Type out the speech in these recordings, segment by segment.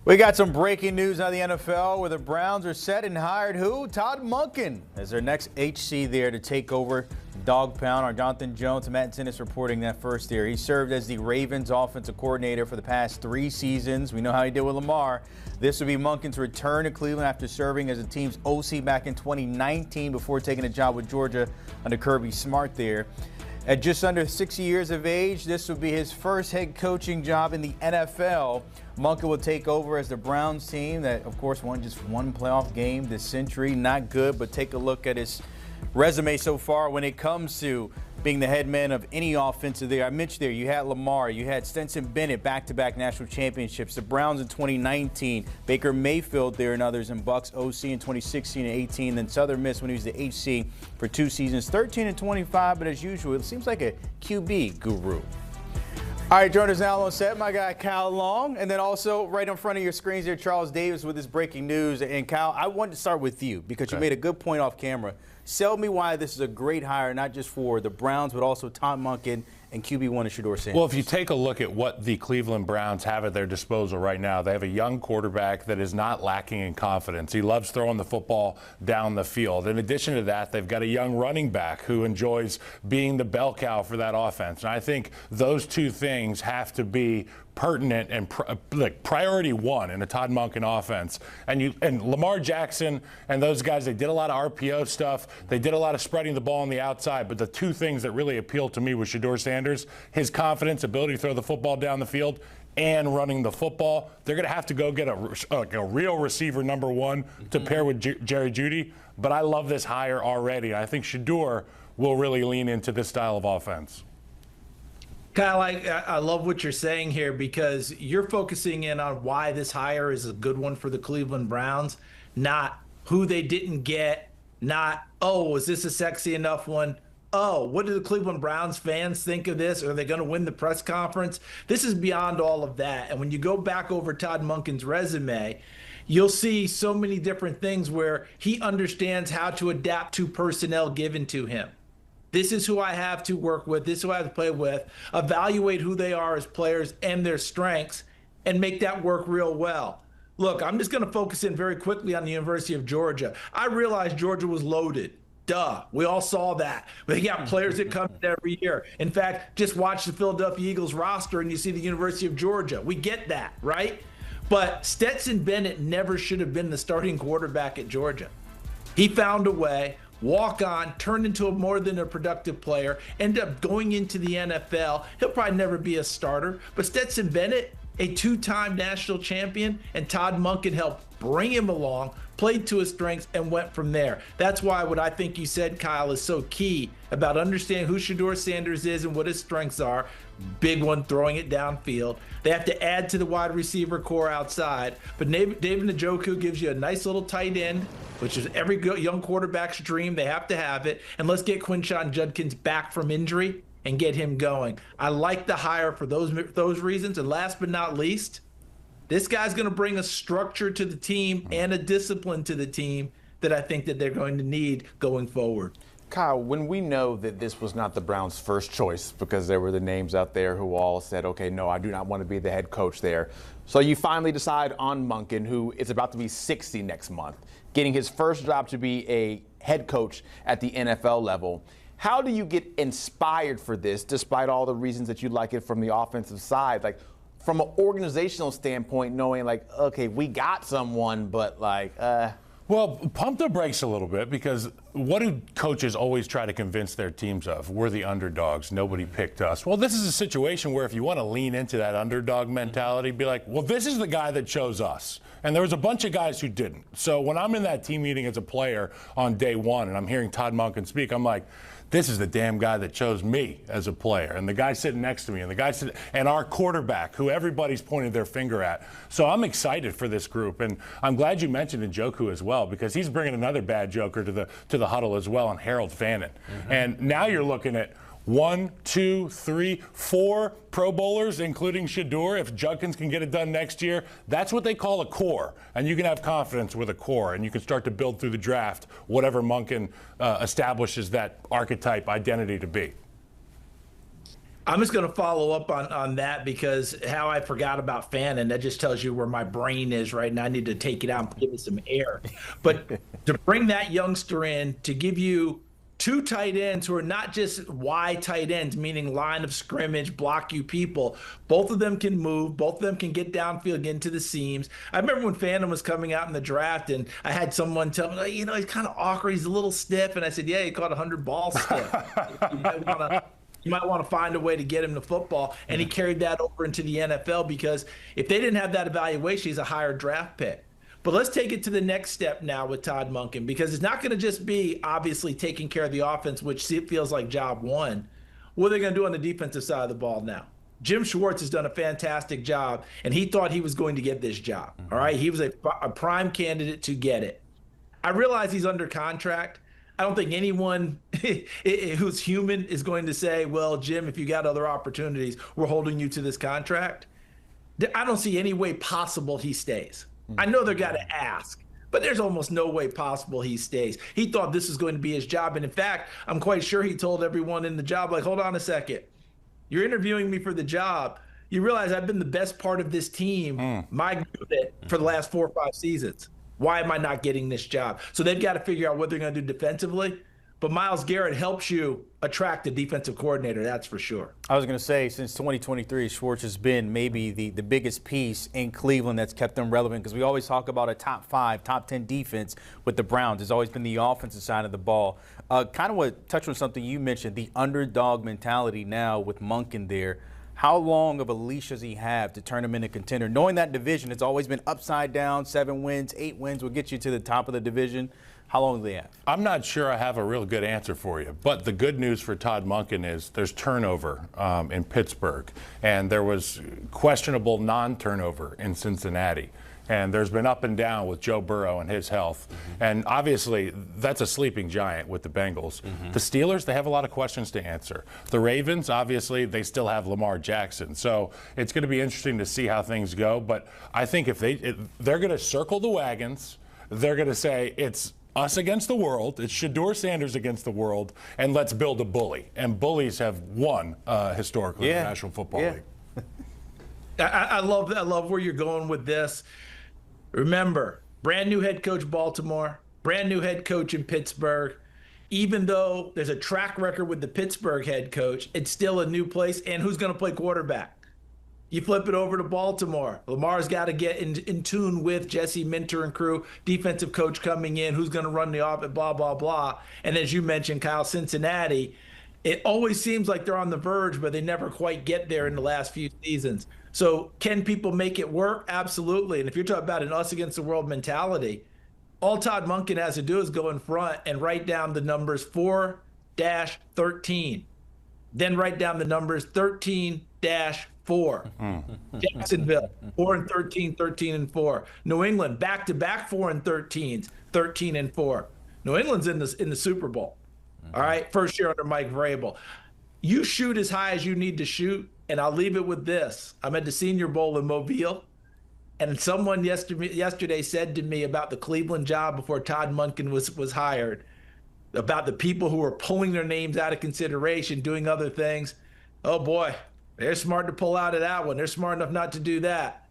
We got some breaking news out of the NFL where the Browns are set and hired who? Todd Monken as their next HC there to take over Dog Pound. Our Jonathan Jones and Matt Tennis reporting that first there. He served as the Ravens offensive coordinator for the past 3 seasons. We know how he did with Lamar. This would be Monken's return to Cleveland after serving as the team's OC back in 2019 before taking a job with Georgia under Kirby Smart there. At just under 60 years of age, this would be his first head coaching job in the NFL. Monken will take over as the Browns team that, of course, won just one playoff game this century. Not good, but take a look at his resume so far when it comes to being the head man of any offensive there. I mentioned there, you had Lamar, you had Stetson Bennett, back-to-back national championships, the Browns in 2019, Baker Mayfield there and others, and Bucks OC in 2016 and 18, then Southern Miss when he was the HC for 2 seasons, 13 and 25, but as usual, it seems like a QB guru. All right, joining us now on set, my guy Kyle Long, and then also right in front of your screens here, Charles Davis with his breaking news. And Kyle, I wanted to start with you because you made a good point off camera. Sell me why this is a great hire, not just for the Browns, but also Todd Monken and QB1 Shedeur Sanders. Well, if you take a look at what the Cleveland Browns have at their disposal right now, they have a young quarterback that is not lacking in confidence. He loves throwing the football down the field. In addition to that, they've got a young running back who enjoys being the bell cow for that offense. And I think those two things have to be pertinent and priority one in a Todd Monken offense. And Lamar Jackson and those guys, they did a lot of RPO stuff. They did a lot of spreading the ball on the outside. But the two things that really appealed to me was Shedeur Sanders, his confidence, ability to throw the football down the field, and running the football. They're going to have to go get a real receiver number one to pair with Jerry Jeudy. But I love this hire already. I think Shedeur will really lean into this style of offense. Kyle, I love what you're saying here because you're focusing in on why this hire is a good one for the Cleveland Browns, not who they didn't get, not, oh, was this a sexy enough one? Oh, what do the Cleveland Browns fans think of this? Are they going to win the press conference? This is beyond all of that. And when you go back over Todd Monken's resume, you'll see so many different things where he understands how to adapt to personnel given to him. This is who I have to work with. This is who I have to play with. Evaluate who they are as players and their strengths and make that work real well. Look, I'm just going to focus in very quickly on the University of Georgia. I realized Georgia was loaded. Duh. We all saw that. But they got players that come in every year. In fact, just watch the Philadelphia Eagles roster and you see the University of Georgia. We get that, right? But Stetson Bennett never should have been the starting quarterback at Georgia. He found a way. Walk on, turn into more than a productive player, end up going into the NFL. He'll probably never be a starter, but Stetson Bennett, a 2-time national champion, and Todd Monken helped bring him along, played to his strengths, and went from there. That's why what I think you said, Kyle, is so key about understanding who Shedeur Sanders is and what his strengths are. Big one, throwing it downfield. They have to add to the wide receiver core outside. But David Njoku gives you a nice little tight end, which is every young quarterback's dream. They have to have it. And let's get Quinshon Judkins back from injury and get him going. I like the hire for those reasons. And last but not least, this guy's going to bring a structure to the team and a discipline to the team that I think that they're going to need going forward. Kyle, when we know that this was not the Browns' first choice because there were the names out there who all said, okay, no, I do not want to be the head coach there. So you finally decide on Monken, who is about to be 60 next month, getting his first job to be a head coach at the NFL level. How do you get inspired for this, despite all the reasons that you like it from the offensive side? Like, from an organizational standpoint, knowing like, okay, we got someone, but like, Well, pump the brakes a little bit because what do coaches always try to convince their teams of? We're the underdogs. Nobody picked us. Well, this is a situation where if you want to lean into that underdog mentality, be like, well, this is the guy that chose us. And there was a bunch of guys who didn't. So when I'm in that team meeting as a player on day one and I'm hearing Todd Monken speak, I'm like, this is the damn guy that chose me as a player, and the guy sitting next to me, and the guy sitting, and our quarterback, who everybody's pointed their finger at. So I'm excited for this group, and I'm glad you mentioned Njoku as well because he's bringing another bad joker to the huddle as well, and Harold Fannin. And now you're looking at 1, 2, 3, 4 Pro Bowlers, including Shedeur. If Judkins can get it done next year, that's what they call a core. And you can have confidence with a core, and you can start to build through the draft whatever Monken establishes that archetype identity to be. I'm just going to follow up on that because how I forgot about Fannin, that just tells you where my brain is right now. I need to take it out and give it some air. But to bring that youngster in, to give you two tight ends who are not just wide tight ends, meaning line of scrimmage, block you people. Both of them can move. Both of them can get downfield, get into the seams. I remember when Fannin was coming out in the draft, and I had someone tell me, you know, he's kind of awkward. He's a little stiff. And I said, yeah, he caught 100 balls stiff. You might want to find a way to get him to football. And he carried that over into the NFL because if they didn't have that evaluation, he's a higher draft pick. But let's take it to the next step now with Todd Monken, because it's not going to just be obviously taking care of the offense, which feels like job one. What are they going to do on the defensive side of the ball now? Jim Schwartz has done a fantastic job, and he thought he was going to get this job. All right. He was a prime candidate to get it. I realize he's under contract. I don't think anyone who's human is going to say, well, Jim, if you got other opportunities, we're holding you to this contract. I don't see any way possible he stays. I know they're got to ask, but there's almost no way possible he stays. He thought this was going to be his job. And in fact, I'm quite sure he told everyone in the job, like, hold on a second. You're interviewing me for the job. You realize I've been the best part of this team, my unit, for the last 4 or 5 seasons. Why am I not getting this job? So they've got to figure out what they're going to do defensively. But Myles Garrett helps you attract a defensive coordinator, that's for sure. I was going to say, since 2023, Schwartz has been maybe the biggest piece in Cleveland that's kept them relevant, because we always talk about a top 5, top 10 defense with the Browns. It's always been the offensive side of the ball. Kind of want to touch on something you mentioned, the underdog mentality now with Monken there. How long of a leash does he have to turn him into a contender? Knowing that division, it's always been upside down, 7 wins, 8 wins will get you to the top of the division. How long do they have? I'm not sure I have a real good answer for you. But the good news for Todd Monken is there's turnover in Pittsburgh. And there was questionable non-turnover in Cincinnati. And there's been up and down with Joe Burrow and his health. And obviously, that's a sleeping giant with the Bengals. The Steelers, they have a lot of questions to answer. The Ravens, obviously, they still have Lamar Jackson. So it's going to be interesting to see how things go. But I think if they're going to circle the wagons, they're going to say it's us against the world. It's Shedeur Sanders against the world, and let's build a bully. And bullies have won historically in the National Football League. I love where you're going with this. Remember, brand new head coach Baltimore, brand new head coach in Pittsburgh. Even though there's a track record with the Pittsburgh head coach, it's still a new place. And who's going to play quarterback? You flip it over to Baltimore. Lamar's got to get in tune with Jesse Minter and crew, defensive coach coming in, who's going to run the offense, blah, blah, blah. And as you mentioned, Kyle, Cincinnati, it always seems like they're on the verge, but they never quite get there in the last few seasons. So can people make it work? Absolutely. And if you're talking about an us against the world mentality, all Todd Monken has to do is go in front and write down the numbers 4-13. Then write down the numbers 13-4. Jacksonville, 4-13, 13-4. New England, back-to-back 4-13s, 13-4. New England's in the Super Bowl. All right, first year under Mike Vrabel. You shoot as high as you need to shoot, and I'll leave it with this. I'm at the Senior Bowl in Mobile, and someone yesterday said to me about the Cleveland job before Todd Monken was hired, about the people who are pulling their names out of consideration, doing other things. Oh, boy, they're smart to pull out of that one. They're smart enough not to do that.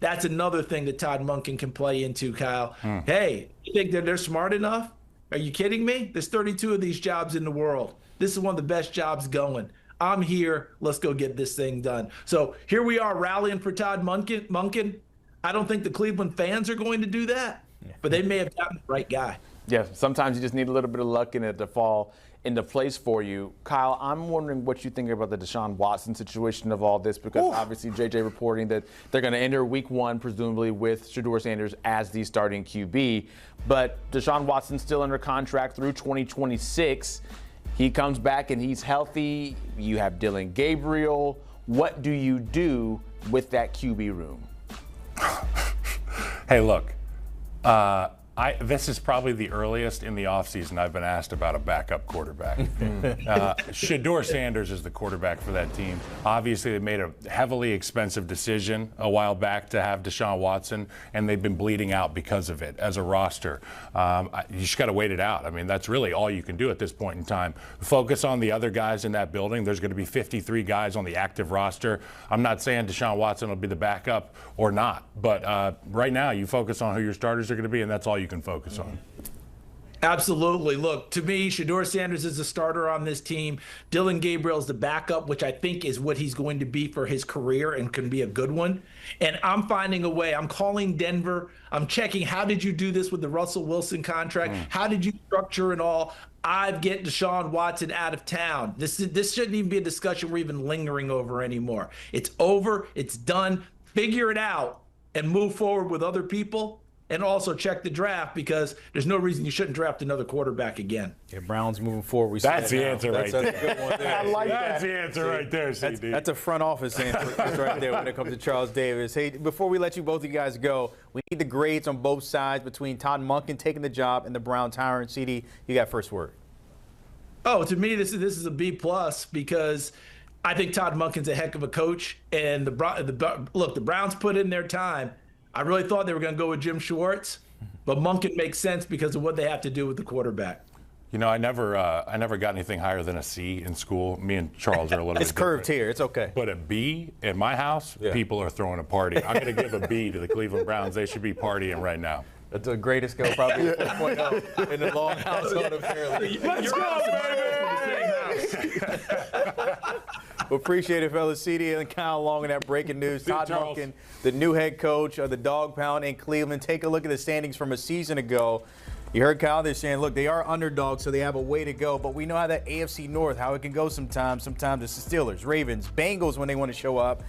That's another thing that Todd Monken can play into, Kyle. Hey, you think that they're smart enough? Are you kidding me? There's 32 of these jobs in the world. This is one of the best jobs going. I'm here. Let's go get this thing done. So here we are rallying for Todd Monken. I don't think the Cleveland fans are going to do that, but they may have gotten the right guy. Yeah, sometimes you just need a little bit of luck in it to fall into place for you. Kyle, I'm wondering what you think about the Deshaun Watson situation of all this, because obviously JJ reporting that they're going to enter week 1 presumably with Shedeur Sanders as the starting QB, but Deshaun Watson's still under contract through 2026. He comes back and he's healthy. You have Dylan Gabriel. What do you do with that QB room? Hey, look, This is probably the earliest in the offseason I've been asked about a backup quarterback. Shedeur Sanders is the quarterback for that team. Obviously, they made a heavily expensive decision a while back to have Deshaun Watson, and they've been bleeding out because of it as a roster. You just got to wait it out. I mean, that's really all you can do at this point in time. Focus on the other guys in that building. There's going to be 53 guys on the active roster. I'm not saying Deshaun Watson will be the backup or not, but right now you focus on who your starters are going to be, and that's all you can focus on. Absolutely. Look, to me, Shedeur Sanders is the starter on this team. Dylan Gabriel's the backup, which I think is what he's going to be for his career and can be a good one. And I'm finding a way. I'm calling Denver. I'm checking, how did you do this with the Russell Wilson contract? How did you structure it all? I'd get Deshaun Watson out of town. This shouldn't even be a discussion we're even lingering over anymore. It's over. It's done. Figure it out and move forward with other people. And also check the draft, because there's no reason you shouldn't draft another quarterback again. Yeah, Browns moving forward. That's the answer right there. That's a good one there. I like That's that. the answer right there, CD. That's a front office answer right there when it comes to Charles Davis. Hey, before we let you both of you guys go, we need the grades on both sides between Todd Monken taking the job and the Browns hiring. CD, you got first word. Oh, to me, this is a B+, because I think Todd Monken's a heck of a coach. And the Browns put in their time. I really thought they were going to go with Jim Schwartz, but Monken makes sense because of what they have to do with the quarterback. You know, I never got anything higher than a C in school. Me and Charles are a little It's bit curved different. here. It's okay. But a B in my house, people are throwing a party. I'm going to give a B to the Cleveland Browns. They should be partying right now. That's the greatest go probably 4.0 in the long household apparently. Let's We appreciate it, fellas. CD and Kyle Long in that breaking news. Todd Charles. Monken, the new head coach of the Dog Pound in Cleveland. Take a look at the standings from a season ago. You heard Kyle, they're saying, look, they are underdogs, so they have a way to go. But we know how that AFC North, how it can go sometimes. Sometimes it's the Steelers, Ravens, Bengals when they want to show up.